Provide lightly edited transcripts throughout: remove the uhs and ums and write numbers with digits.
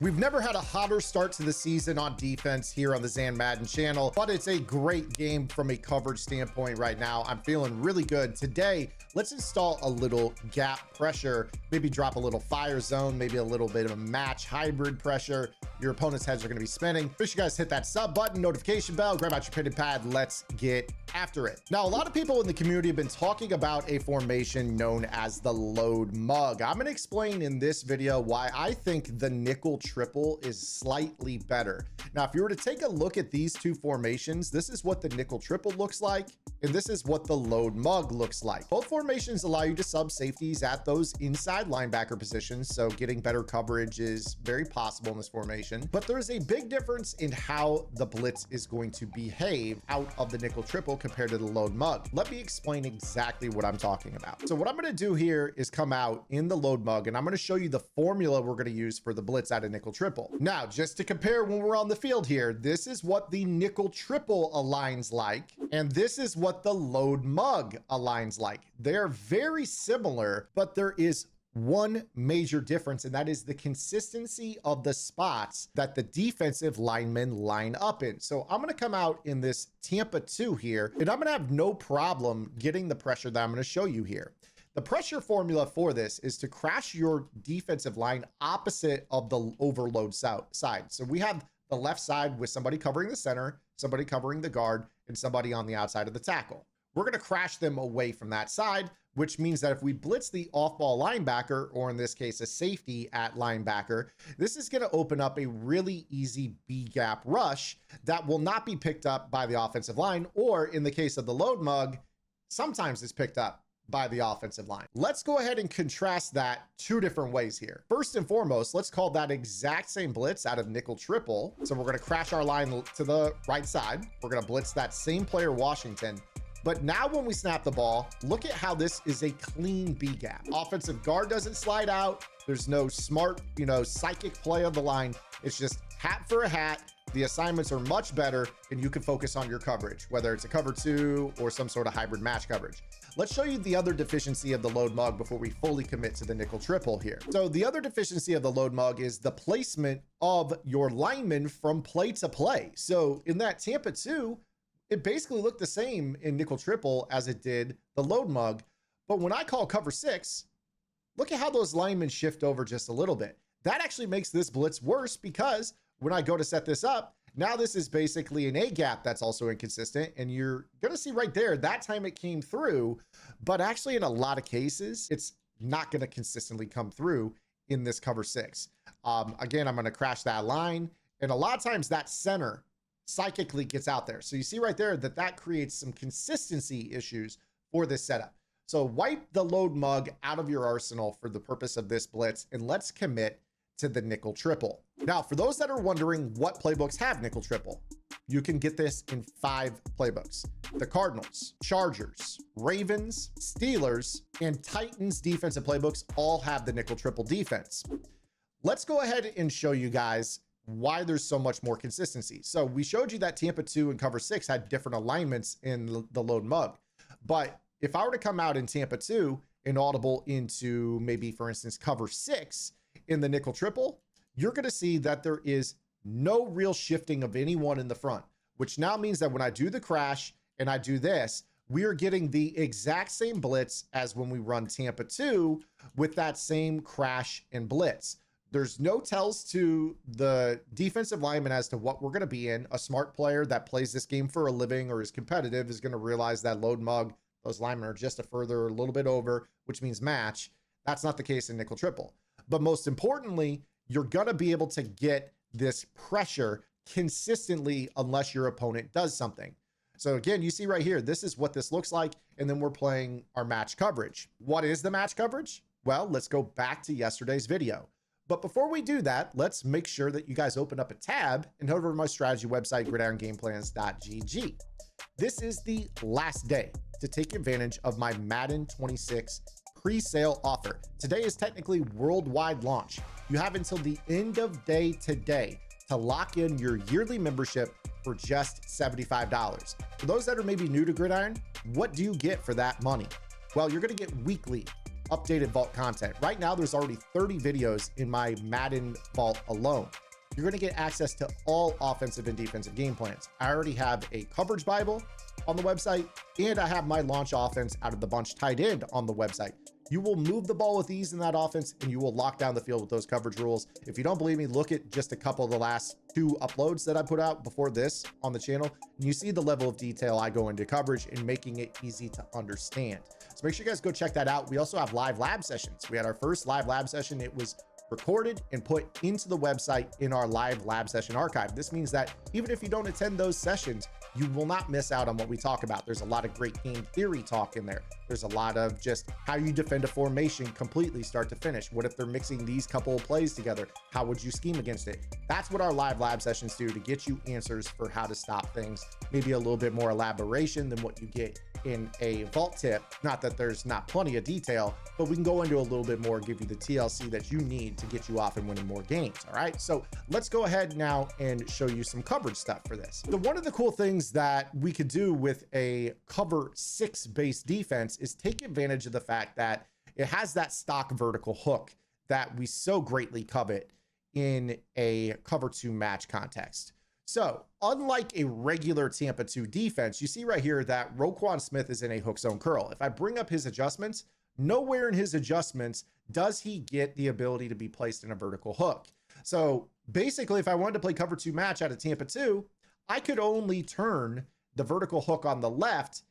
We've never had a hotter start to the season on defense here on the Zan Madden channel, but it's a great game from a coverage standpoint right now. I'm feeling really good. Today, let's install a little gap pressure, maybe drop a little fire zone, maybe a little bit of a match hybrid pressure. Your opponent's heads are going to be spinning. Make sure you guys hit that sub button, notification bell, grab out your pen and pad. Let's get after it. Now, a lot of people in the community have been talking about a formation known as the load mug. I'm going to explain in this video why I think the nickel triple is slightly better. Now, if you were to take a look at these two formations, this is what the nickel triple looks like, and this is what the load mug looks like. Both formations allow you to sub safeties at those inside linebacker positions, so getting better coverage is very possible in this formation. But there's a big difference in how the blitz is going to behave out of the nickel triple compared to the load mug. Let me explain exactly what I'm talking about. So what I'm going to do here is come out in the load mug, and I'm going to show you the formula we're going to use for the blitz out of nickel triple. Now, just to compare when we're on the field here, this is what the nickel triple aligns like, and this is what the load mug aligns like. They're very similar, but there is one major difference, and that is the consistency of the spots that the defensive linemen line up in. So I'm going to come out in this Tampa 2 here, and I'm going to have no problem getting the pressure that I'm going to show you here. The pressure formula for this is to crash your defensive line opposite of the overload side. So we have the left side with somebody covering the center, somebody covering the guard, and somebody on the outside of the tackle. We're going to crash them away from that side, which means that if we blitz the off-ball linebacker, or in this case, a safety at linebacker, this is going to open up a really easy B-gap rush that will not be picked up by the offensive line, or in the case of the load mug, sometimes it's picked up by the offensive line. Let's go ahead and contrast that two different ways here. First and foremost, let's call that exact same blitz out of nickel triple. So we're going to crash our line to the right side. We're going to blitz that same player, Washington. But now when we snap the ball, look at how this is a clean B gap. Offensive guard doesn't slide out. There's no smart, psychic play of the line. It's just hat for a hat. The assignments are much better, and you can focus on your coverage, whether it's a cover 2 or some sort of hybrid match coverage. Let's show you the other deficiency of the load mug before we fully commit to the nickel triple here. So the other deficiency of the load mug is the placement of your linemen from play to play. So in that Tampa 2, it basically looked the same in nickel triple as it did the load mug. But when I call cover 6, look at how those linemen shift over just a little bit. That actually makes this blitz worse, because when I go to set this up, now this is basically an A gap that's also inconsistent. And you're going to see right there, that time it came through, but actually in a lot of cases, it's not going to consistently come through in this cover 6. Again, I'm going to crash that line. And a lot of times that center psychically gets out there. So you see right there that creates some consistency issues for this setup. So wipe the load mug out of your arsenal for the purpose of this blitz, and let's commit to the nickel triple. Now, for those that are wondering what playbooks have nickel triple, you can get this in 5 playbooks. The Cardinals, Chargers, Ravens, Steelers, and Titans defensive playbooks all have the nickel triple defense. Let's go ahead and show you guys why there's so much more consistency. So we showed you that Tampa 2 and cover 6 had different alignments in the load mug. But if I were to come out in Tampa 2 and audible into maybe, for instance, cover 6 in the nickel triple, you're going to see that there is no real shifting of anyone in the front, which now means that when I do the crash and I do this, we are getting the exact same blitz as when we run Tampa 2 with that same crash and blitz. There's no tells to the defensive lineman as to what we're going to be in. A smart player that plays this game for a living or is competitive is going to realize that load mug, those linemen are just a little bit over, which means match. That's not the case in nickel triple. But most importantly, you're going to be able to get this pressure consistently unless your opponent does something. So again, you see right here, this is what this looks like. And then we're playing our match coverage. What is the match coverage? Well, let's go back to yesterday's video. But before we do that, let's make sure that you guys open up a tab and head over to my strategy website, gridirongameplans.gg. This is the last day to take advantage of my Madden 26 pre-sale offer. Today is technically worldwide launch. You have until the end of day today to lock in your yearly membership for just $75. For those that are maybe new to Gridiron, what do you get for that money? Well, you're going to get weekly updated vault content. Right now, there's already 30 videos in my Madden vault alone. You're going to get access to all offensive and defensive game plans. I already have a coverage Bible on the website, and I have my launch offense out of the bunch tight end on the website. You will move the ball with ease in that offense, and you will lock down the field with those coverage rules. If you don't believe me, look at just a couple of the last 2 uploads that I put out before this on the channel, and you see the level of detail I go into coverage and making it easy to understand. So make sure you guys go check that out. We also have live lab sessions. We had our first live lab session. It was recorded and put into the website in our live lab session archive. This means that even if you don't attend those sessions, you will not miss out on what we talk about. There's a lot of great game theory talk in there. There's a lot of just how you defend a formation completely start to finish. What if they're mixing these couple of plays together? How would you scheme against it? That's what our live lab sessions do, to get you answers for how to stop things, maybe a little bit more elaboration than what you get in a vault tip. Not that there's not plenty of detail, but we can go into a little bit more, give you the TLC that you need to get you off and winning more games. All right, so let's go ahead now and show you some coverage stuff for this. So one of the cool things that we could do with a cover 6 based defense is take advantage of the fact that it has that stock vertical hook that we so greatly covet in a cover 2 match context. So unlike a regular Tampa 2 defense, you see right here that Roquan Smith is in a hook zone curl. If I bring up his adjustments, nowhere in his adjustments does he get the ability to be placed in a vertical hook. So basically, if I wanted to play cover 2 match out of Tampa 2, I could only turn the vertical hook on the left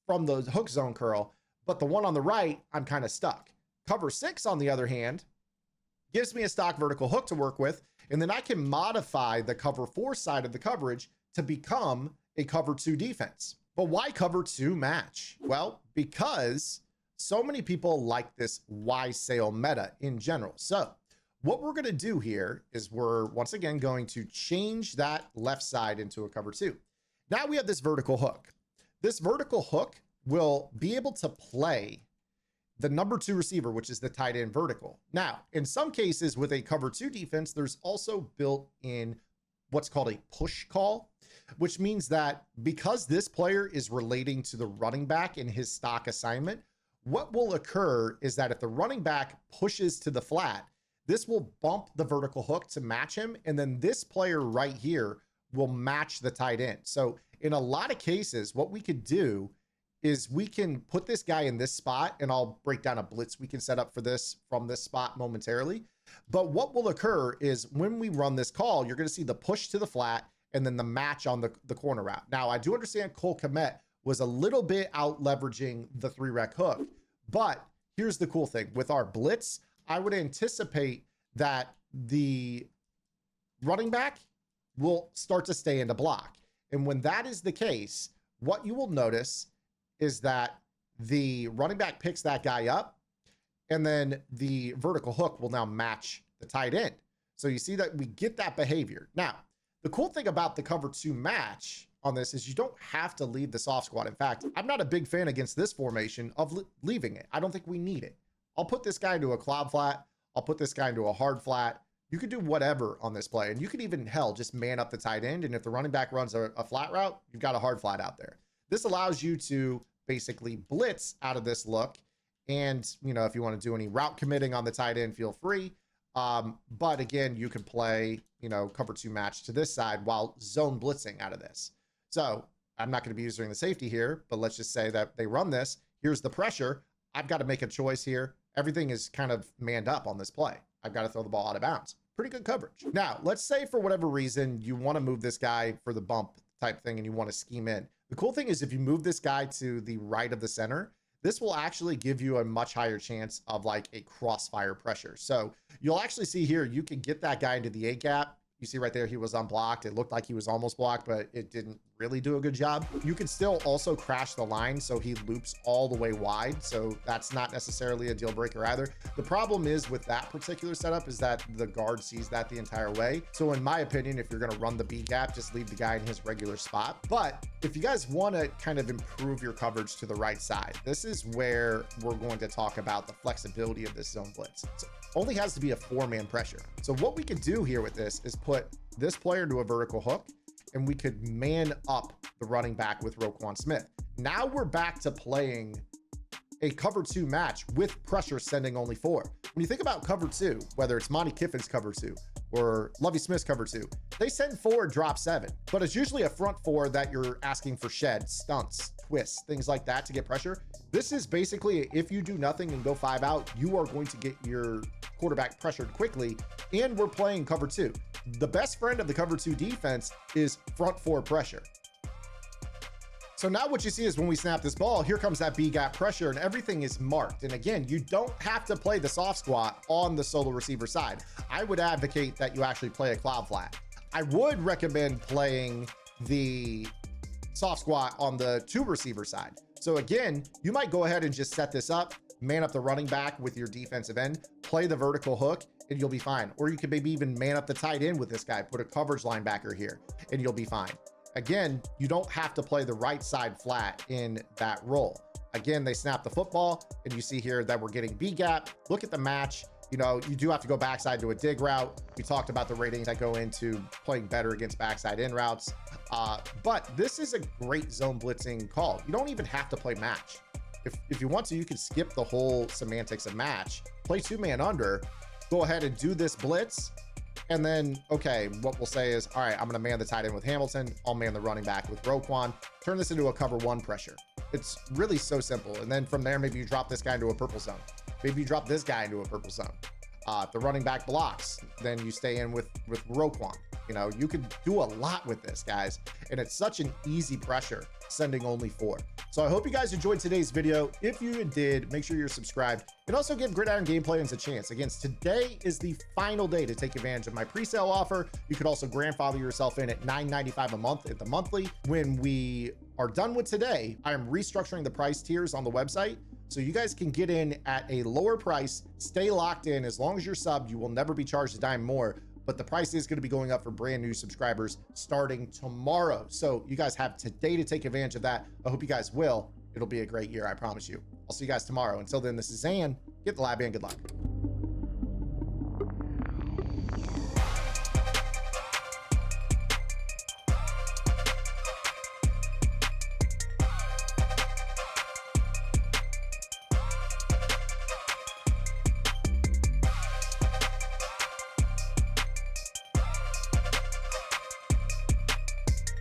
from the hook zone curl, but the one on the right, I'm kind of stuck. Cover 6, on the other hand, gives me a stock vertical hook to work with, and then I can modify the cover 4 side of the coverage to become a cover 2 defense. But why cover 2 match? Well, because so many people like this Y sale meta in general. So what we're going to do here is we're once again going to change that left side into a cover 2. Now we have this vertical hook. This vertical hook will be able to play the number 2 receiver, which is the tight end vertical. Now, in some cases with a cover 2 defense, there's also built in what's called a push call, which means that because this player is relating to the running back in his stock assignment, what will occur is that if the running back pushes to the flat, this will bump the vertical hook to match him. And then this player right here will match the tight end. So in a lot of cases, what we could do is we can put this guy in this spot, and I'll break down a blitz we can set up for this from this spot momentarily. But what will occur is when we run this call, you're going to see the push to the flat and then the match on the corner route. Now, I do understand Cole Kmet was a little bit out leveraging the 3-rec hook, but here's the cool thing. With our blitz, I would anticipate that the running back will start to stay in the block. And when that is the case, what you will notice is that the running back picks that guy up, and then the vertical hook will now match the tight end. So you see that we get that behavior. Now, the cool thing about the cover 2 match on this is you don't have to leave the soft squad. In fact, I'm not a big fan against this formation of leaving it. I don't think we need it. I'll put this guy into a cloud flat. I'll put this guy into a hard flat. You could do whatever on this play, and you could even, hell, just man up the tight end. And if the running back runs a flat route, you've got a hard flat out there. This allows you to basically blitz out of this look. And, you know, if you want to do any route committing on the tight end, feel free. But again, you can play, you know, cover 2 match to this side while zone blitzing out of this. So I'm not going to be using the safety here, but let's just say that they run this. Here's the pressure. I've got to make a choice here. Everything is kind of manned up on this play. I've got to throw the ball out of bounds. Pretty good coverage. Now, let's say for whatever reason, you want to move this guy for the bump type thing and you want to scheme in. The cool thing is if you move this guy to the right of the center, this will actually give you a much higher chance of like a crossfire pressure. So you'll actually see here, you can get that guy into the A gap. You see right there, he was unblocked. It looked like he was almost blocked, but it didn't really do a good job. You can still also crash the line, so he loops all the way wide. So that's not necessarily a deal breaker either. The problem is with that particular setup is that the guard sees that the entire way. So in my opinion, if you're gonna run the B gap, just leave the guy in his regular spot. But if you guys wanna kind of improve your coverage to the right side, this is where we're going to talk about the flexibility of this zone blitz. So only has to be a 4-man pressure. So what we could do here with this is put this player into a vertical hook, and we could man up the running back with Roquan Smith. Now we're back to playing a cover 2 match with pressure sending only 4. When you think about cover 2, whether it's Monty Kiffin's cover 2 or Lovie Smith's cover 2, they send 4, drop 7, but it's usually a front 4 that you're asking for shed, stunts, twists, things like that to get pressure. This is basically, if you do nothing and go 5 out, you are going to get your quarterback pressured quickly, and we're playing cover 2. The best friend of the cover 2 defense is front 4 pressure. So now what you see is when we snap this ball, here comes that B gap pressure and everything is marked. And again, you don't have to play the soft squat on the solo receiver side. I would advocate that you actually play a cloud flat. I would recommend playing the soft squat on the 2 receiver side. So again, you might go ahead and just set this up, man up the running back with your defensive end, play the vertical hook, and you'll be fine. Or you could maybe even man up the tight end with this guy, put a coverage linebacker here, and you'll be fine. Again, you don't have to play the right side flat in that role. Again, they snap the football, and you see here that we're getting B gap. Look at the match. You know, you do have to go backside to a dig route. We talked about the ratings that go into playing better against backside in routes. But this is a great zone blitzing call. You don't even have to play match. If you want to, you can skip the whole semantics of match, play 2-man under, go ahead and do this blitz. And then, okay, what we'll say is, all right, I'm going to man the tight end with Hamilton. I'll man the running back with Roquan. Turn this into a cover 1 pressure. It's really so simple. And then from there, maybe you drop this guy into a purple zone. Maybe you drop this guy into a purple zone. If the running back blocks, then you stay in with Roquan. You know, you could do a lot with this, guys. And it's such an easy pressure, sending only 4. So I hope you guys enjoyed today's video. If you did, make sure you're subscribed and also give Gridiron Game Plans a chance. Again, today is the final day to take advantage of my pre-sale offer. You could also grandfather yourself in at $9.95 a month at the monthly. When we are done with today, I am restructuring the price tiers on the website. So you guys can get in at a lower price, stay locked in. As long as you're subbed, you will never be charged a dime more. But the price is going to be going up for brand new subscribers starting tomorrow. So you guys have today to take advantage of that. I hope you guys will. It'll be a great year, I promise you. I'll see you guys tomorrow. Until then, this is Zan. Get the lab in. Good luck.